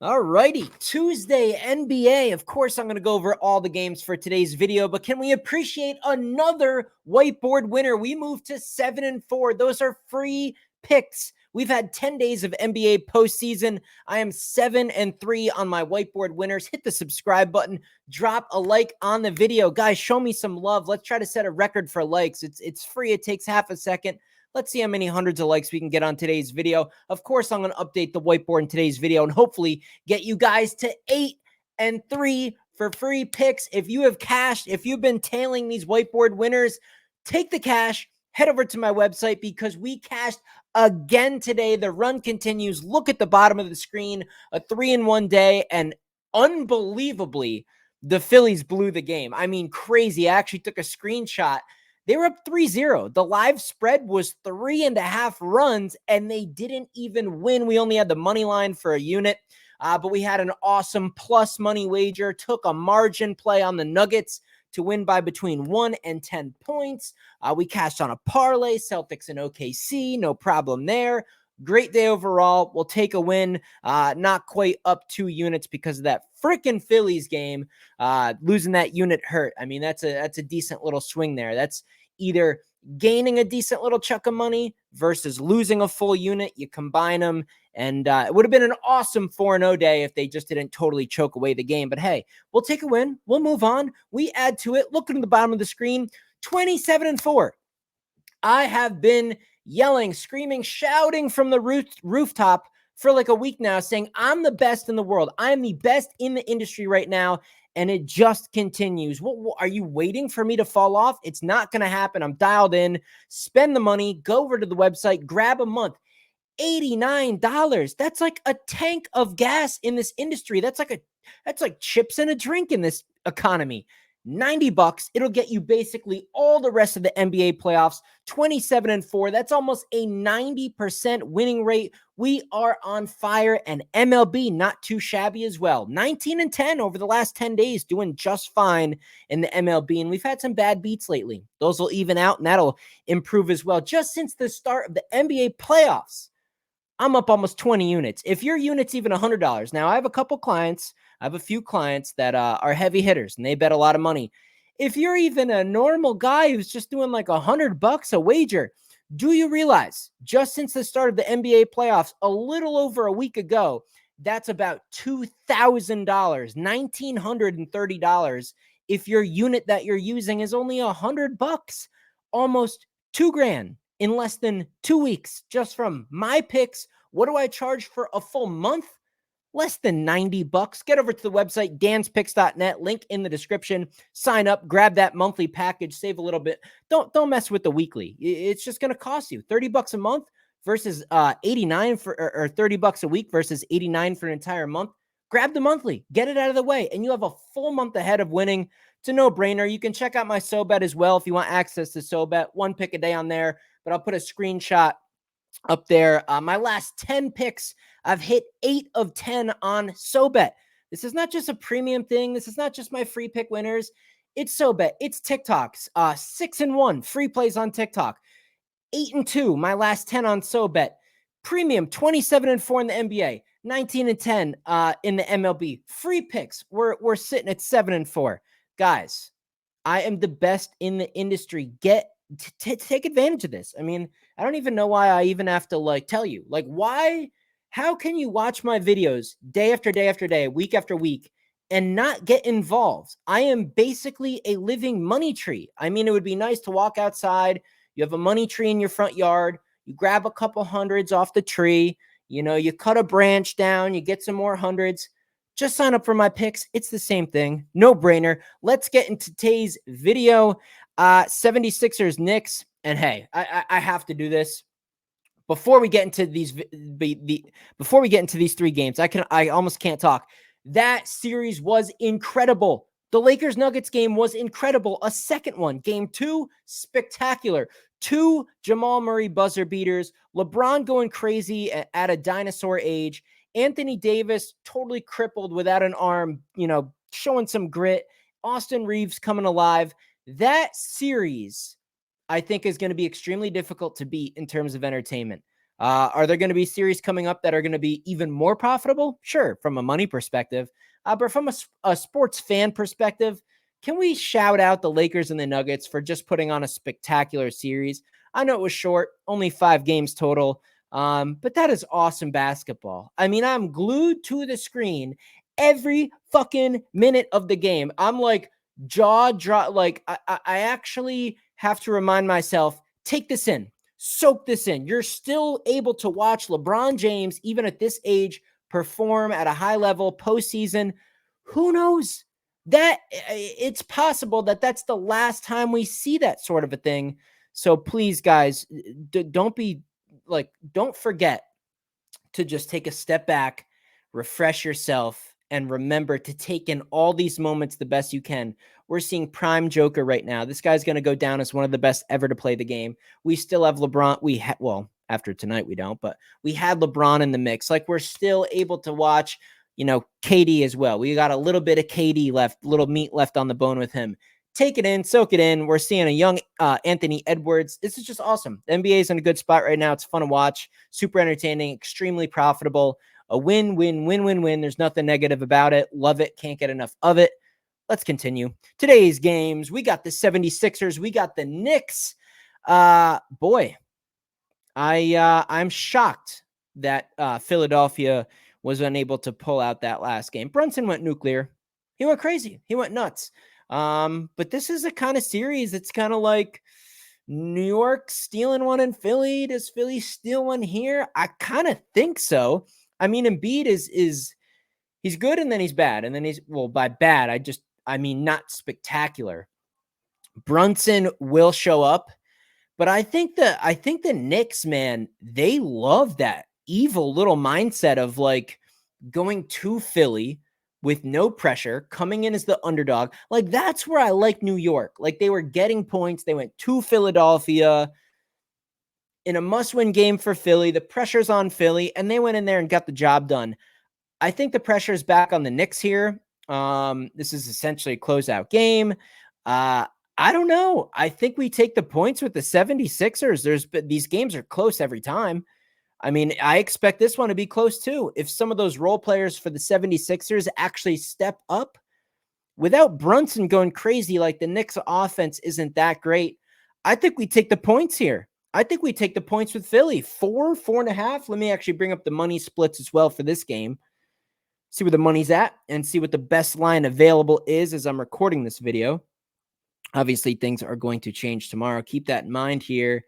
Alrighty, Tuesday NBA. Of course, I'm going to go over all the games for today's video, but can we appreciate another whiteboard winner? We moved to 7-4. Those are free picks. We've had 10 days of NBA postseason. I am 7-3 on my whiteboard winners. Hit the subscribe button. Drop a like on the video. Guys, show me some love. Let's try to set a record for likes. It's free. It takes half a second. Let's see how many hundreds of likes we can get on today's video. Of course, I'm going to update the whiteboard in today's video and hopefully get you guys to 8-3 for free picks. If you have cashed, if you've been tailing these whiteboard winners, take the cash, head over to my website because we cashed again today. The run continues. Look at the bottom of the screen, a 3-in-1 day, and unbelievably, the Phillies blew the game. I mean, crazy. I actually took a screenshot. They were up 3-0. The live spread was 3.5 runs, and they didn't even win. We only had the money line for a unit, but we had an awesome plus money wager, took a margin play on the Nuggets to win by between 1 and 10 points. We cashed on a parlay, Celtics and OKC, no problem there. Great day overall. We'll take a win. Not quite up 2 units because of that freaking Phillies game. Losing that unit hurt. I mean, that's a decent little swing there. That's either gaining a decent little chunk of money versus losing a full unit. You combine them, and it would have been an awesome 4-0 day if they just didn't totally choke away the game. But hey, we'll take a win. We'll move on. We add to it. Look at the bottom of the screen, 27-4. I have been yelling, screaming, shouting from the rooftop for like a week now, saying I'm the best in the world. I am the best in the industry right now, and it just continues. What are you waiting for me to fall off? It's not going to happen. I'm dialed in. Spend the money. Go over to the website. Grab a month. $89. That's like a tank of gas in this industry. That's like chips in a drink in this economy. $90. It'll get you basically all the rest of the NBA playoffs. 27-4. That's almost a 90% winning rate. We are on fire, and MLB not too shabby as well. 19-10 over the last 10 days, doing just fine in the MLB. And we've had some bad beats lately. Those will even out, and that'll improve as well. Just since the start of the NBA playoffs, I'm up almost 20 units. If your unit's even $100, now I have a few clients that are heavy hitters and they bet a lot of money. If you're even a normal guy who's just doing like $100 a wager, do you realize just since the start of the NBA playoffs, a little over a week ago, that's about $2,000, $1,930. If your unit that you're using is only $100, almost $2,000 in less than 2 weeks, just from my picks. What do I charge for a full month? Less than $90. Get over to the website, danspicks.net, link in the description. Sign up, grab that monthly package, save a little bit. Don't mess with the weekly. It's just going to cost you $30 a month versus 89 for or $30 a week versus 89 for an entire month. Grab the monthly, get it out of the way, and you have a full month ahead of winning. It's a no-brainer. You can check out my SoBet as well if you want access to SoBet. 1 pick a day on there, but I'll put a screenshot up there. My last 10 picks, I've hit 8 of 10 on SoBet. This is not just a premium thing. This is not just my free pick winners. It's SoBet. It's TikToks. 6-1 free plays on TikTok. 8-2, my last 10 on SoBet. Premium, 27-4 in the NBA. 19-10 in the MLB. Free picks, we're sitting at 7-4. Guys, I am the best in the industry. Take advantage of this. I mean, I don't even know why I even have to tell you. Why? How can you watch my videos day after day after day, week after week, and not get involved? I am basically a living money tree. I mean, it would be nice to walk outside. You have a money tree in your front yard. You grab a couple hundreds off the tree. You cut a branch down. You get some more hundreds. Just sign up for my picks. It's the same thing. No brainer. Let's get into today's video. 76ers Knicks. And hey, I have to do this. Before we get into these before we get into these 3 games, I almost can't talk. That series was incredible. The Lakers Nuggets game was incredible. A second one, game 2, spectacular. 2 Jamal Murray buzzer beaters. LeBron going crazy at a dinosaur age. Anthony Davis totally crippled without an arm, showing some grit. Austin Reeves coming alive. That series, I think, is going to be extremely difficult to beat in terms of entertainment. Are there going to be series coming up that are going to be even more profitable? Sure, from a money perspective. But from a sports fan perspective, can we shout out the Lakers and the Nuggets for just putting on a spectacular series? I know it was short, only 5 games total, but that is awesome basketball. I mean, I'm glued to the screen every fucking minute of the game. I'm like jaw drop. Like I actually have to remind myself, take this in, soak this in. You're still able to watch LeBron James, even at this age, perform at a high level postseason. Who knows? That it's possible that that's the last time we see that sort of a thing. So please, guys, don't forget to just take a step back, refresh yourself, and remember to take in all these moments the best you can. We're seeing prime Joker right now. This guy's going to go down as one of the best ever to play the game. We still have LeBron. Well, after tonight we don't, but we had LeBron in the mix. Like, we're still able to watch, KD as well. We got a little bit of KD left, little meat left on the bone with him. Take it in, soak it in. We're seeing a young Anthony Edwards. This is just awesome. The NBA is in a good spot right now. It's fun to watch, super entertaining, extremely profitable. A win, win, win, win, win. There's nothing negative about it. Love it. Can't get enough of it. Let's continue. Today's games, we got the 76ers. We got the Knicks. Boy, I'm shocked that Philadelphia was unable to pull out that last game. Brunson went nuclear. He went crazy. He went nuts. But this is a kind of series that's kind of like New York stealing one in Philly. Does Philly steal one here? I kind of think so. I mean, Embiid is he's good and then he's bad. And then by bad, I mean not spectacular. Brunson will show up, but I think the Knicks, man, they love that evil little mindset of like going to Philly with no pressure, coming in as the underdog. Like, that's where I like New York. Like, they were getting points. They went to Philadelphia in a must-win game for Philly. The pressure's on Philly, and they went in there and got the job done. I think the pressure is back on the Knicks here. This is essentially a closeout game. I don't know. I think we take the points with the 76ers. These games are close every time. I mean, I expect this one to be close too. If some of those role players for the 76ers actually step up, without Brunson going crazy, like the Knicks offense isn't that great, I think we take the points here. I think we take the points with Philly. 4.5. Let me actually bring up the money splits as well for this game. See where the money's at and see what the best line available is as I'm recording this video. Obviously, things are going to change tomorrow. Keep that in mind here.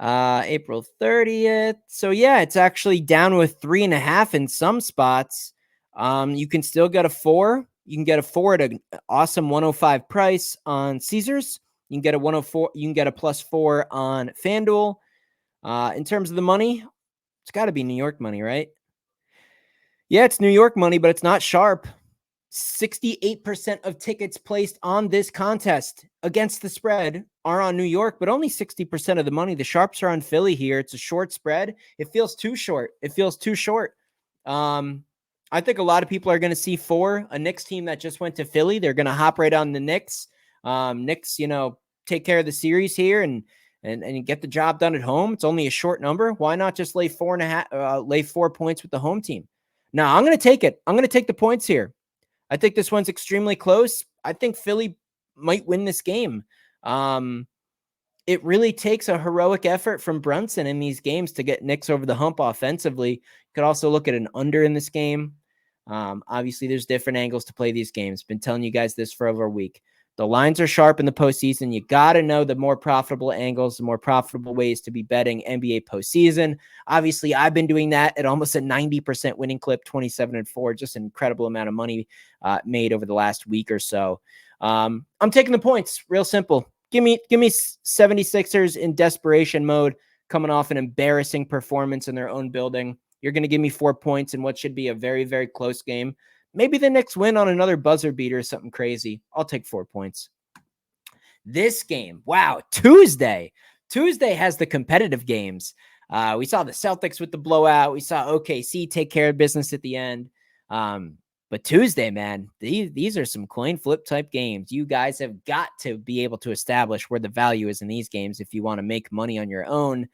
April 30th. So yeah, it's actually down with 3.5 in some spots. You can still get a 4. You can get a 4 at an awesome 105 price on Caesars. You can get a 104. You can get a +4 on FanDuel. In terms of the money, it's got to be New York money, right? Yeah, it's New York money, but it's not sharp. 68% of tickets placed on this contest against the spread are on New York, but only 60% of the money. The sharps are on Philly here. It's a short spread. It feels too short. I think a lot of people are going to see 4, a Knicks team that just went to Philly. They're going to hop right on the Knicks. Knicks, take care of the series here and get the job done at home. It's only a short number. Why not just lay 4.5, lay 4 points with the home team? No, I'm going to take it. I'm going to take the points here. I think this one's extremely close. I think Philly might win this game. It really takes a heroic effort from Brunson in these games to get Knicks over the hump offensively. You could also look at an under in this game. Obviously, there's different angles to play these games. Been telling you guys this for over a week. The lines are sharp in the postseason. You got to know the more profitable angles, the more profitable ways to be betting NBA postseason. Obviously, I've been doing that at almost a 90% winning clip, 27-4, just an incredible amount of money made over the last week or so. I'm taking the points. Real simple. Give me 76ers in desperation mode, coming off an embarrassing performance in their own building. You're going to give me 4 points in what should be a very, very close game. Maybe the Knicks win on another buzzer beater or something crazy. I'll take 4 points. This game, wow, Tuesday. Tuesday has the competitive games. We saw the Celtics with the blowout. We saw OKC take care of business at the end. But Tuesday, man, these are some coin flip type games. You guys have got to be able to establish where the value is in these games if you want to make money on your own.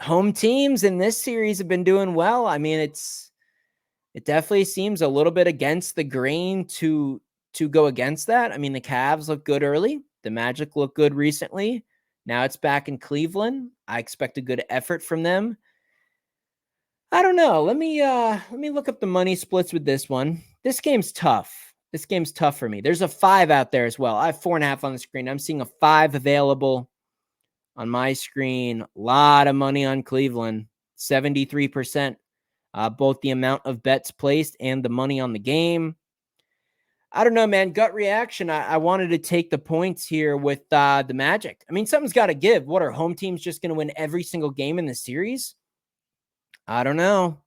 home teams in this series have been doing well. I mean, it definitely seems a little bit against the grain to go against that. I mean, the Cavs look good early. The Magic look good recently. Now it's back in Cleveland. I expect a good effort from them. I don't know. Let me look up the money splits with this one. This game's tough. This game's tough for me. There's a 5 out there as well. I have 4.5 on the screen. I'm seeing a 5 available on my screen. A lot of money on Cleveland. 73%. Both the amount of bets placed and the money on the game. I don't know, man. Gut reaction. I wanted to take the points here with the Magic. I mean, something's got to give. What, are home teams just going to win every single game in the series? I don't know.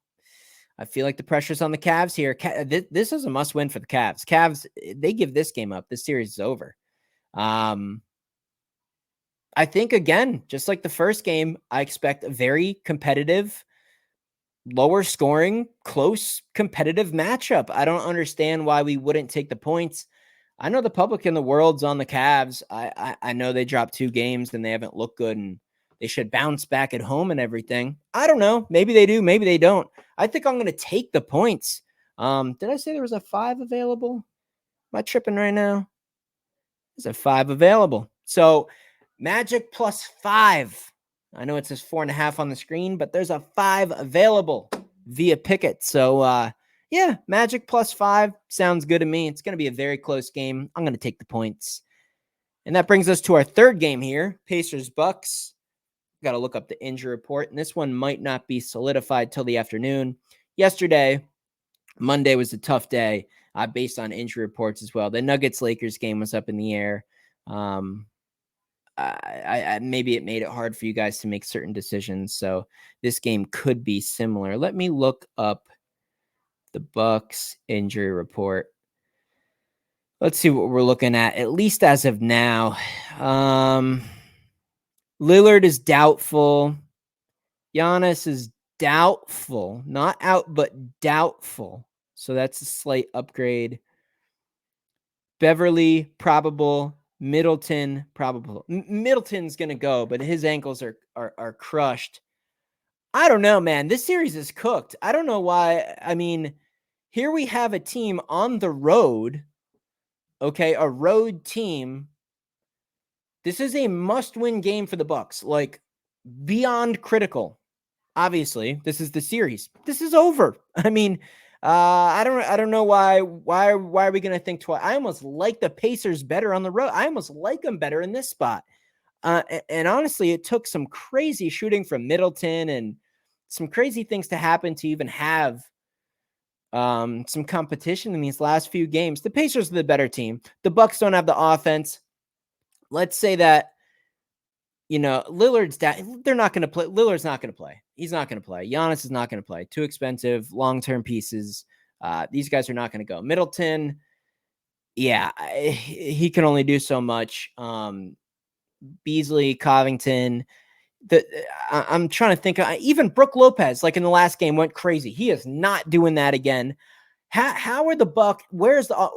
I feel like the pressure's on the Cavs here. This is a must-win for the Cavs. Cavs, they give this game up, this series is over. I think, again, just like the first game, I expect a very competitive, lower scoring, close, competitive matchup. I don't understand why we wouldn't take the points. I know the public in the world's on the Cavs. I know they dropped 2 games and they haven't looked good, and they should bounce back at home and everything. I don't know. Maybe they do. Maybe they don't. I think I'm going to take the points. Did I say there was a 5 available? Am I tripping right now? There's a 5 available. So Magic plus 5. I know it says 4.5 on the screen, but there's a 5 available via Pickett. So, yeah, Magic plus 5 sounds good to me. It's going to be a very close game. I'm going to take the points. And that brings us to our third game here, Pacers-Bucks. Got to look up the injury report, and this one might not be solidified till the afternoon. Yesterday, Monday, was a tough day based on injury reports as well. The Nuggets-Lakers game was up in the air. Maybe it made it hard for you guys to make certain decisions, so this game could be similar. Let me look up the Bucks injury report. Let's see what we're looking at least as of now. Lillard is doubtful. Giannis is doubtful. Not out, but doubtful. So that's a slight upgrade. Beverly, probable. Middleton, probable. Middleton's going to go, but his ankles are crushed. I don't know, man. This series is cooked. I don't know why. I mean, here we have a team on the road. Okay, a road team. This is a must-win game for the Bucks, like beyond critical. Obviously, this is the series. This is over. I mean, I don't know why are we going to think twice? I almost like the Pacers better on the road. I almost like them better in this spot. And honestly, it took some crazy shooting from Middleton and some crazy things to happen to even have some competition in these last few games. The Pacers are the better team. The Bucks don't have the offense. Let's say that, Lillard's down. They're not going to play. Lillard's not going to play. He's not going to play. Giannis is not going to play. Too expensive, long-term pieces. These guys are not going to go. Middleton, yeah, he can only do so much. Beasley, Covington. I'm trying to think. Even Brook Lopez, like in the last game, went crazy. He is not doing that again. How are the Bucks? Where's the?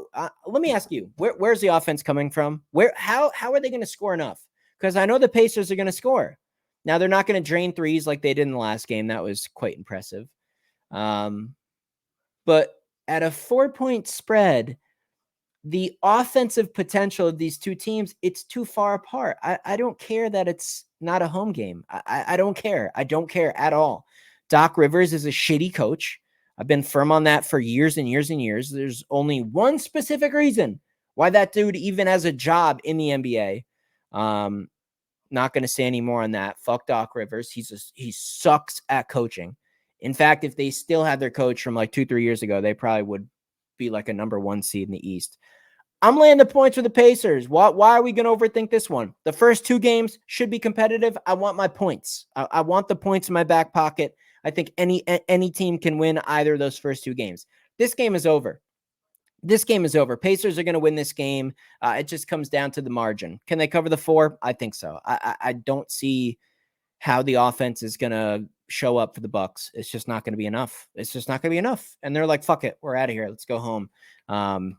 Let me ask you. Where's the offense coming from? How are they going to score enough? Because I know the Pacers are going to score. Now, they're not going to drain threes like they did in the last game. That was quite impressive. But at a 4-point spread, the offensive potential of these two teams, it's too far apart. I don't care that it's not a home game. I don't care. I don't care at all. Doc Rivers is a shitty coach. I've been firm on that for years and years and years. There's only one specific reason why that dude even has a job in the NBA. Not going to say any more on that. Fuck Doc Rivers. He sucks at coaching. In fact, if they still had their coach from like 2-3 years ago, they probably would be like a number 1 seed in the East. I'm laying the points for the Pacers. Why are we going to overthink this one? The first 2 games should be competitive. I want my points. I want the points in my back pocket. I think any team can win either of those first 2 games. This game is over. This game is over. Pacers are going to win this game. It just comes down to the margin. Can they cover the 4? I think so. I don't see how the offense is going to show up for the Bucks. It's just not going to be enough. It's just not going to be enough. And they're like, fuck it. We're out of here. Let's go home.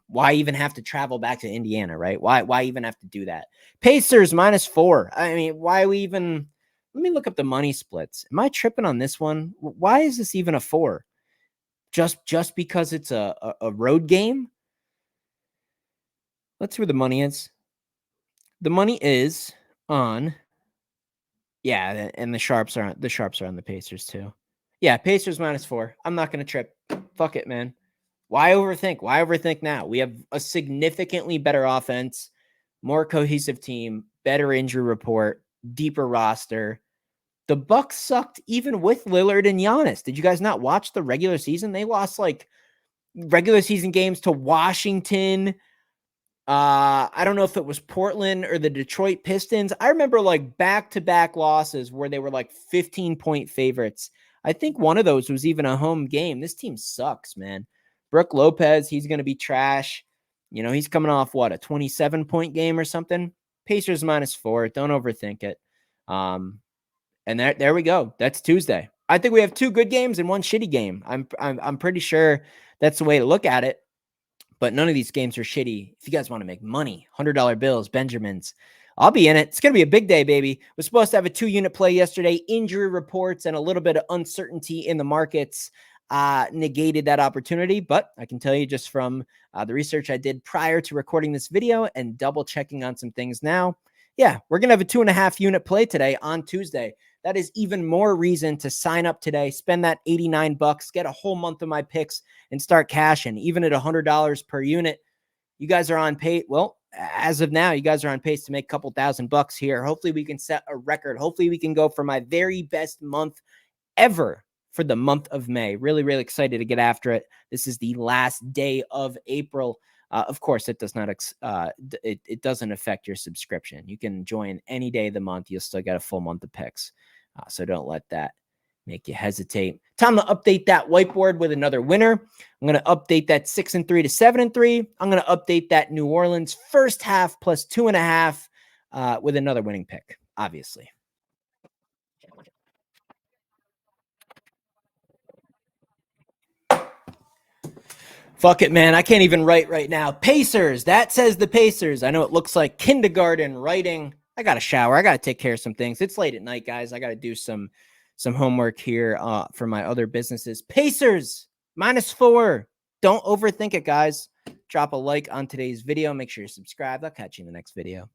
Why even have to travel back to Indiana, right? Why even have to do that? Pacers -4. I mean, why are we even Let me look up the money splits. Am I tripping on this one? Why is this even a 4? Just because it's a road game? Let's see where the money is. The money is on, yeah, and the sharps are on the Pacers too. Yeah, Pacers -4. I'm not gonna trip. Fuck it, man. Why overthink? Why overthink now? We have a significantly better offense, more cohesive team, better injury report, deeper roster. The Bucks sucked even with Lillard and Giannis. Did you guys not watch the regular season? They lost like regular season games to Washington. I don't know if it was Portland or the Detroit Pistons. I remember like back-to-back losses where they were like 15-point favorites. I think one of those was even a home game. This team sucks, man. Brook Lopez, he's going to be trash. You know, he's coming off what, a 27-point game or something? Pacers -4. Don't overthink it. And there we go. That's Tuesday. I think we have 2 good games and 1 shitty game. I'm pretty sure that's the way to look at it. But none of these games are shitty. If you guys want to make money, $100 bills, Benjamins, I'll be in it. It's going to be a big day, baby. We're supposed to have a 2-unit play yesterday. Injury reports and a little bit of uncertainty in the markets negated that opportunity. But I can tell you just from the research I did prior to recording this video and double checking on some things now, yeah, we're going to have a 2.5-unit play today on Tuesday. That is even more reason to sign up today, spend that $89, get a whole month of my picks, and start cashing. Even at $100 per unit, you guys are on pace. Well, as of now, you guys are on pace to make a couple $1,000 here. Hopefully we can set a record. Hopefully we can go for my very best month ever for the month of May. Really, really excited to get after it. This is the last day of April. Of course, it does not. It doesn't affect your subscription. You can join any day of the month. You'll still get a full month of picks. So don't let that make you hesitate. Time to update that whiteboard with another winner. I'm going to update that 6-3 to 7-3. I'm going to update that New Orleans first half plus 2.5 with another winning pick, obviously. Fuck it, man. I can't even write right now. Pacers. That says the Pacers. I know it looks like kindergarten writing. I got to shower. I got to take care of some things. It's late at night, guys. I got to do some homework here for my other businesses. Pacers -4. Don't overthink it, guys. Drop a like on today's video. Make sure you're subscribed. I'll catch you in the next video.